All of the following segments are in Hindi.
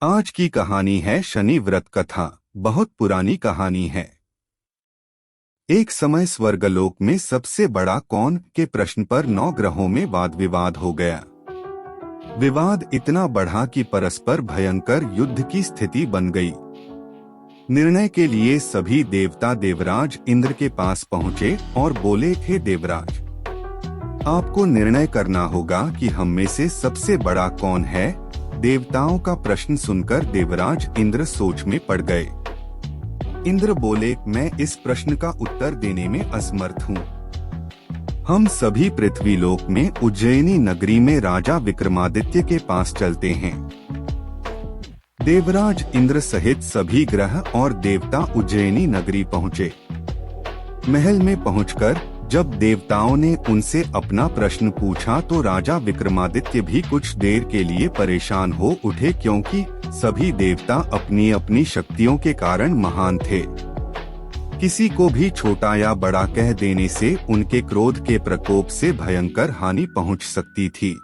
आज की कहानी है शनि व्रत कथा। बहुत पुरानी कहानी है। एक समय स्वर्गलोक में सबसे बड़ा कौन के प्रश्न पर 9 ग्रहों में वाद विवाद हो गया। विवाद इतना बढ़ा कि परस्पर भयंकर युद्ध की स्थिति बन गई। निर्णय के लिए सभी देवता देवराज इंद्र के पास पहुँचे और बोले, थे देवराज, आपको निर्णय करना होगा कि हम में से सबसे बड़ा कौन है। देवताओं का प्रश्न सुनकर देवराज इंद्र सोच में पड़ गए। इंद्र बोले, मैं इस प्रश्न का उत्तर देने में असमर्थ हूँ। हम सभी पृथ्वी लोक में उज्जैनी नगरी में राजा विक्रमादित्य के पास चलते हैं। देवराज इंद्र सहित सभी ग्रह और देवता उज्जैनी नगरी पहुँचे। महल में पहुंचकर जब देवताओं ने उनसे अपना प्रश्न पूछा तो राजा विक्रमादित्य भी कुछ देर के लिए परेशान हो उठे, क्योंकि सभी देवता अपनी अपनी शक्तियों के कारण महान थे। किसी को भी छोटा या बड़ा कह देने से उनके क्रोध के प्रकोप से भयंकर हानि पहुंच सकती थी।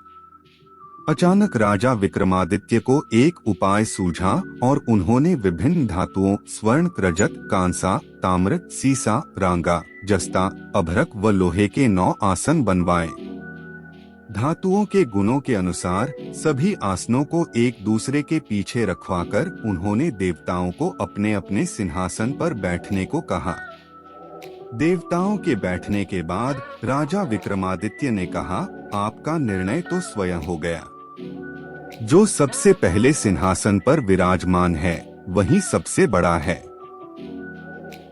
अचानक राजा विक्रमादित्य को एक उपाय सूझा और उन्होंने विभिन्न धातुओं स्वर्ण, रजत, कांसा, ताम्र, सीसा, रांगा, जस्ता, अभ्रक व लोहे के 9 आसन बनवाए। धातुओं के गुणों के अनुसार सभी आसनों को एक दूसरे के पीछे रखवाकर उन्होंने देवताओं को अपने अपने सिंहासन पर बैठने को कहा। देवताओं के बैठने के बाद राजा विक्रमादित्य ने कहा, आपका निर्णय तो स्वयं हो गया। जो सबसे पहले सिंहासन पर विराजमान है वही सबसे बड़ा है।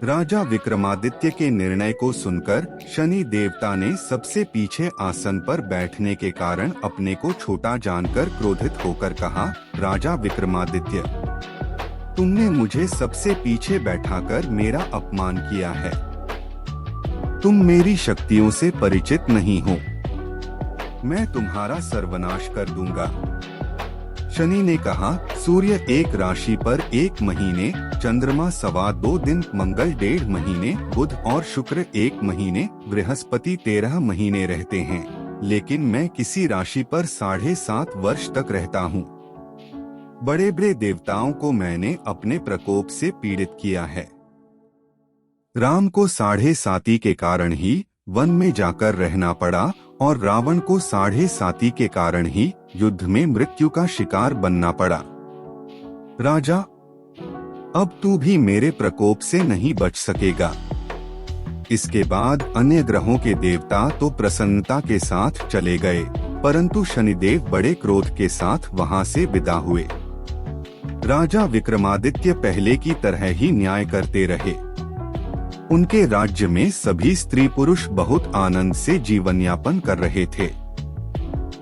राजा विक्रमादित्य के निर्णय को सुनकर शनि देवता ने सबसे पीछे आसन पर बैठने के कारण अपने को छोटा जानकर क्रोधित होकर कहा, राजा विक्रमादित्य, तुमने मुझे सबसे पीछे बैठाकर मेरा अपमान किया है। तुम मेरी शक्तियों से परिचित नहीं हो। मैं तुम्हारा सर्वनाश कर दूंगा। शनि ने कहा, सूर्य एक राशि पर 1 महीने, चंद्रमा 2.25 दिन, मंगल 1.5 महीने, बुध और शुक्र 1 महीने, बृहस्पति 13 महीने रहते हैं, लेकिन मैं किसी राशि पर 7.5 वर्ष तक रहता हूँ। बड़े बड़े देवताओं को मैंने अपने प्रकोप से पीड़ित किया है। राम को 7.5 के कारण ही वन में जाकर रहना पड़ा और रावण को 7.5 के कारण ही युद्ध में मृत्यु का शिकार बनना पड़ा। राजा, अब तू भी मेरे प्रकोप से नहीं बच सकेगा। इसके बाद अन्य ग्रहों के देवता तो प्रसन्नता के साथ चले गए, परंतु शनिदेव बड़े क्रोध के साथ वहां से विदा हुए। राजा विक्रमादित्य पहले की तरह ही न्याय करते रहे। उनके राज्य में सभी स्त्री पुरुष बहुत आनंद से जीवन यापन कर रहे थे।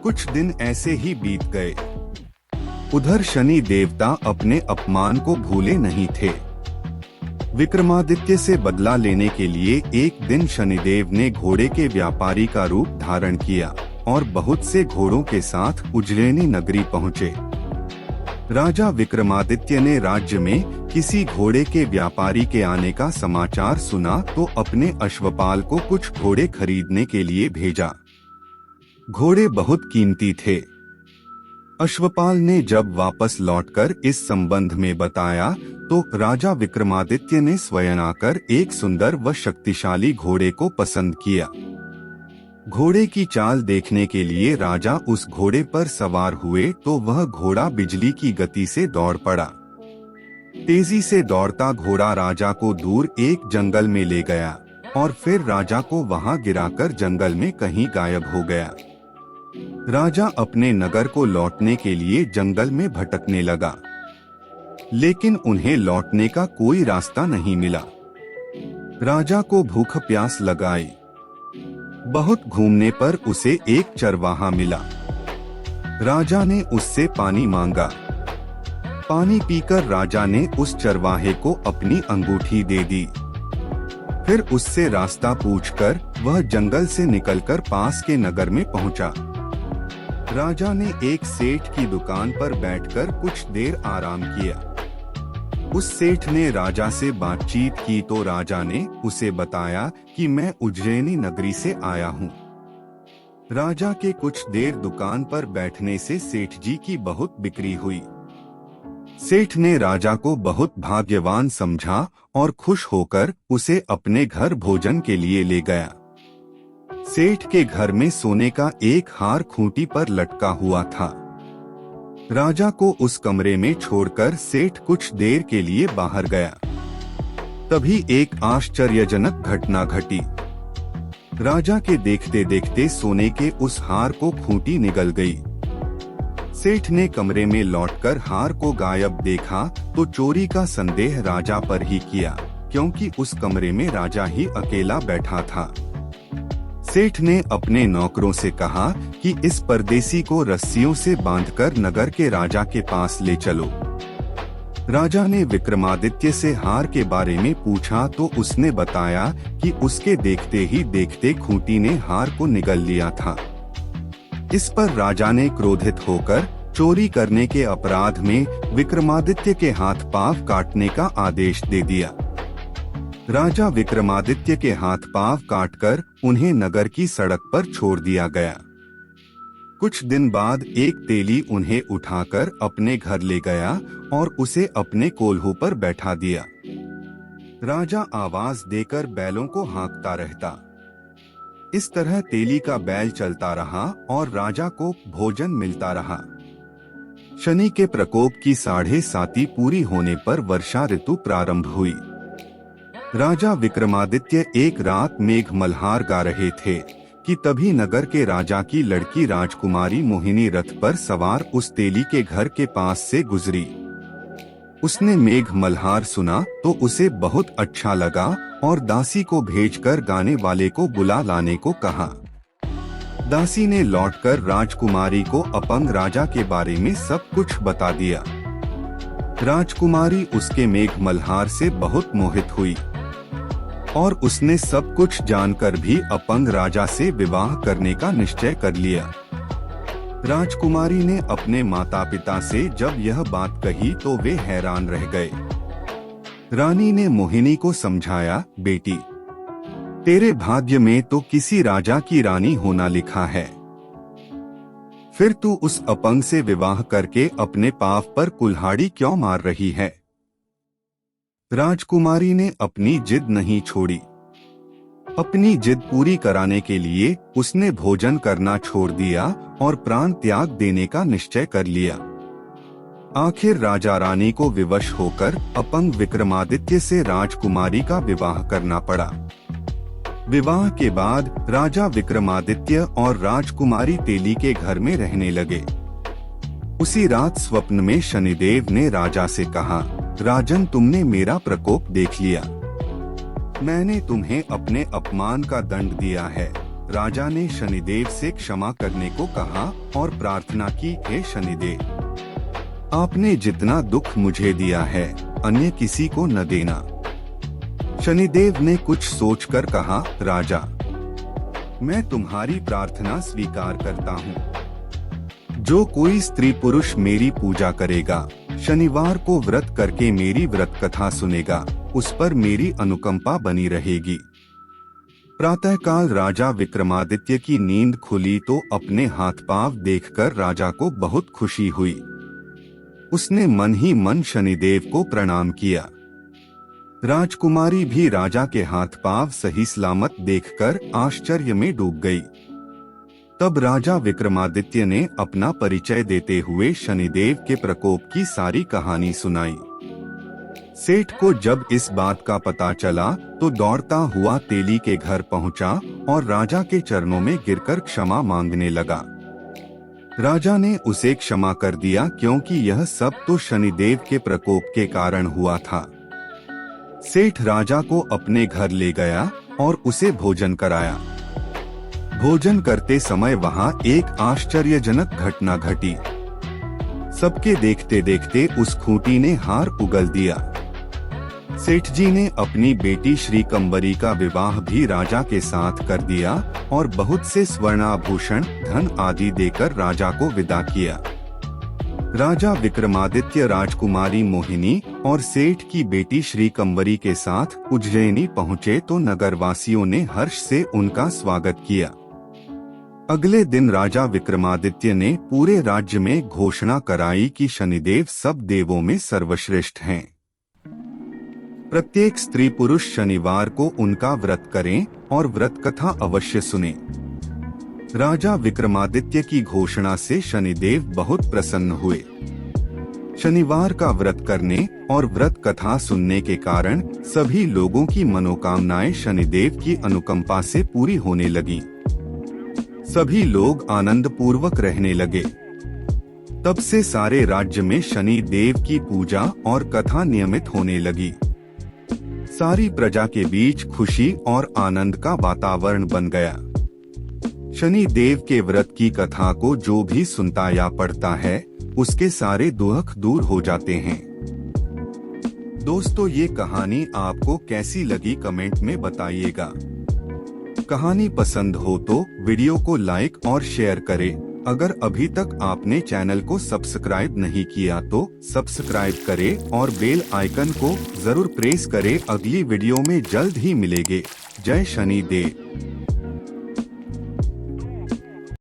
कुछ दिन ऐसे ही बीत गए। उधर शनि देवता अपने अपमान को भूले नहीं थे। विक्रमादित्य से बदला लेने के लिए एक दिन शनिदेव ने घोड़े के व्यापारी का रूप धारण किया और बहुत से घोड़ों के साथ उज्जैनी नगरी पहुँचे। राजा विक्रमादित्य ने राज्य में किसी घोड़े के व्यापारी के आने का समाचार सुना तो अपने अश्वपाल को कुछ घोड़े खरीदने के लिए भेजा। घोड़े बहुत कीमती थे। अश्वपाल ने जब वापस लौटकर इस संबंध में बताया तो राजा विक्रमादित्य ने स्वयं आकर एक सुंदर व शक्तिशाली घोड़े को पसंद किया। घोड़े की चाल देखने के लिए राजा उस घोड़े पर सवार हुए तो वह घोड़ा बिजली की गति से दौड़ पड़ा। तेजी से दौड़ता घोड़ा राजा को दूर एक जंगल में ले गया और फिर राजा को वहां गिराकर जंगल में कहीं गायब हो गया। राजा अपने नगर को लौटने के लिए जंगल में भटकने लगा, लेकिन उन्हें लौटने का कोई रास्ता नहीं मिला। राजा को भूख प्यास लगाई। बहुत घूमने पर उसे एक चरवाहा मिला। राजा ने उससे पानी मांगा। पानी पीकर राजा ने उस चरवाहे को अपनी अंगूठी दे दी। फिर उससे रास्ता पूछकर वह जंगल से निकलकर पास के नगर में पहुंचा। राजा ने एक सेठ की दुकान पर बैठकर कुछ देर आराम किया। उस सेठ ने राजा से बातचीत की तो राजा ने उसे बताया कि मैं उज्जैनी नगरी से आया हूँ। राजा के कुछ देर दुकान पर बैठने से सेठ जी की बहुत बिक्री हुई। सेठ ने राजा को बहुत भाग्यवान समझा और खुश होकर उसे अपने घर भोजन के लिए ले गया। सेठ के घर में सोने का एक हार खूंटी पर लटका हुआ था। राजा को उस कमरे में छोड़कर सेठ कुछ देर के लिए बाहर गया। तभी एक आश्चर्यजनक घटना घटी। राजा के देखते देखते सोने के उस हार को खूंटी निगल गई। सेठ ने कमरे में लौटकर हार को गायब देखा तो चोरी का संदेह राजा पर ही किया, क्योंकि उस कमरे में राजा ही अकेला बैठा था। सेठ ने अपने नौकरों से कहा कि इस परदेसी को रस्सियों से बांधकर नगर के राजा के पास ले चलो। राजा ने विक्रमादित्य से हार के बारे में पूछा तो उसने बताया कि उसके देखते ही देखते खूंटी ने हार को निगल लिया था। इस पर राजा ने क्रोधित होकर चोरी करने के अपराध में विक्रमादित्य के हाथ पांव काटने का आदेश दे दिया। राजा विक्रमादित्य के हाथ पांव काटकर उन्हें नगर की सड़क पर छोड़ दिया गया। कुछ दिन बाद एक तेली उन्हें उठाकर अपने घर ले गया और उसे अपने कोल्हू पर बैठा दिया। राजा आवाज देकर बैलों को हाँकता रहता। इस तरह तेली का बैल चलता रहा और राजा को भोजन मिलता रहा। शनि के प्रकोप की 7.5 पूरी होने पर वर्षा ऋतु प्रारंभ हुई। राजा विक्रमादित्य एक रात मेघ मल्हार गा रहे थे कि तभी नगर के राजा की लड़की राजकुमारी मोहिनी रथ पर सवार उस तेली के घर के पास से गुजरी। उसने मेघ मल्हार सुना तो उसे बहुत अच्छा लगा और दासी को भेजकर गाने वाले को बुला लाने को कहा। दासी ने लौटकर राजकुमारी को अपंग राजा के बारे में सब कुछ बता दिया। राजकुमारी उसके मेघ मल्हार से बहुत मोहित हुई और उसने सब कुछ जानकर भी अपंग राजा से विवाह करने का निश्चय कर लिया। राजकुमारी ने अपने माता पिता से जब यह बात कही तो वे हैरान रह गए। रानी ने मोहिनी को समझाया, बेटी, तेरे भाग्य में तो किसी राजा की रानी होना लिखा है, फिर तू उस अपंग से विवाह करके अपने पाप पर कुल्हाड़ी क्यों मार रही है। राजकुमारी ने अपनी जिद नहीं छोड़ी। अपनी जिद पूरी कराने के लिए उसने भोजन करना छोड़ दिया और प्राण त्याग देने का निश्चय कर लिया। आखिर राजा रानी को विवश होकर अपंग विक्रमादित्य से राजकुमारी का विवाह करना पड़ा। विवाह के बाद राजा विक्रमादित्य और राजकुमारी तेली के घर में रहने लगे। उसी रात स्वप्न में शनिदेव ने राजा से कहा, राजन, तुमने मेरा प्रकोप देख लिया। मैंने तुम्हें अपने अपमान का दंड दिया है। राजा ने शनिदेव से क्षमा करने को कहा और प्रार्थना की, हे शनिदेव, आपने जितना दुख मुझे दिया है अन्य किसी को न देना। शनिदेव ने कुछ सोचकर कहा, राजा, मैं तुम्हारी प्रार्थना स्वीकार करता हूँ। जो कोई स्त्री पुरुष मेरी पूजा करेगा, शनिवार को व्रत करके मेरी व्रत कथा सुनेगा, उस पर मेरी अनुकंपा बनी रहेगी। प्रातःकाल राजा विक्रमादित्य की नींद खुली तो अपने हाथ पांव देखकर राजा को बहुत खुशी हुई। उसने मन ही मन शनिदेव को प्रणाम किया। राजकुमारी भी राजा के हाथ पांव सही सलामत देखकर आश्चर्य में डूब गई। तब राजा विक्रमादित्य ने अपना परिचय देते हुए शनिदेव के प्रकोप की सारी कहानी सुनाई। सेठ को जब इस बात का पता चला तो दौड़ता हुआ तेली के घर पहुंचा और राजा के चरणों में गिरकर क्षमा मांगने लगा। राजा ने उसे क्षमा कर दिया, क्योंकि यह सब तो शनिदेव के प्रकोप के कारण हुआ था। सेठ राजा को अपने घर ले गया और उसे भोजन कराया। भोजन करते समय वहां एक आश्चर्यजनक घटना घटी। सबके देखते देखते उस खूंटी ने हार उगल दिया। सेठ जी ने अपनी बेटी श्रीकंबरी का विवाह भी राजा के साथ कर दिया और बहुत से स्वर्णाभूषण, धन आदि देकर राजा को विदा किया। राजा विक्रमादित्य राजकुमारी मोहिनी और सेठ की बेटी श्रीकंबरी के साथ उज्जैनी पहुँचे तो नगरवासियों ने हर्ष से उनका स्वागत किया। अगले दिन राजा विक्रमादित्य ने पूरे राज्य में घोषणा कराई कि शनिदेव सब देवों में सर्वश्रेष्ठ हैं। प्रत्येक स्त्री पुरुष शनिवार को उनका व्रत करें और व्रत कथा अवश्य सुने। राजा विक्रमादित्य की घोषणा से शनिदेव बहुत प्रसन्न हुए। शनिवार का व्रत करने और व्रत कथा सुनने के कारण सभी लोगों की मनोकामनाएं शनिदेव की अनुकंपा से पूरी होने लगी। सभी लोग आनंद पूर्वक रहने लगे। तब से सारे राज्य में शनि देव की पूजा और कथा नियमित होने लगी। सारी प्रजा के बीच खुशी और आनंद का वातावरण बन गया। शनि देव के व्रत की कथा को जो भी सुनता या पढ़ता है उसके सारे दुख दूर हो जाते हैं। दोस्तों, ये कहानी आपको कैसी लगी कमेंट में बताइएगा। कहानी पसंद हो तो वीडियो को लाइक और शेयर करें। अगर अभी तक आपने चैनल को सब्सक्राइब नहीं किया तो सब्सक्राइब करें और बेल आइकन को जरूर प्रेस करें। अगली वीडियो में जल्द ही मिलेंगे। जय शनि देव।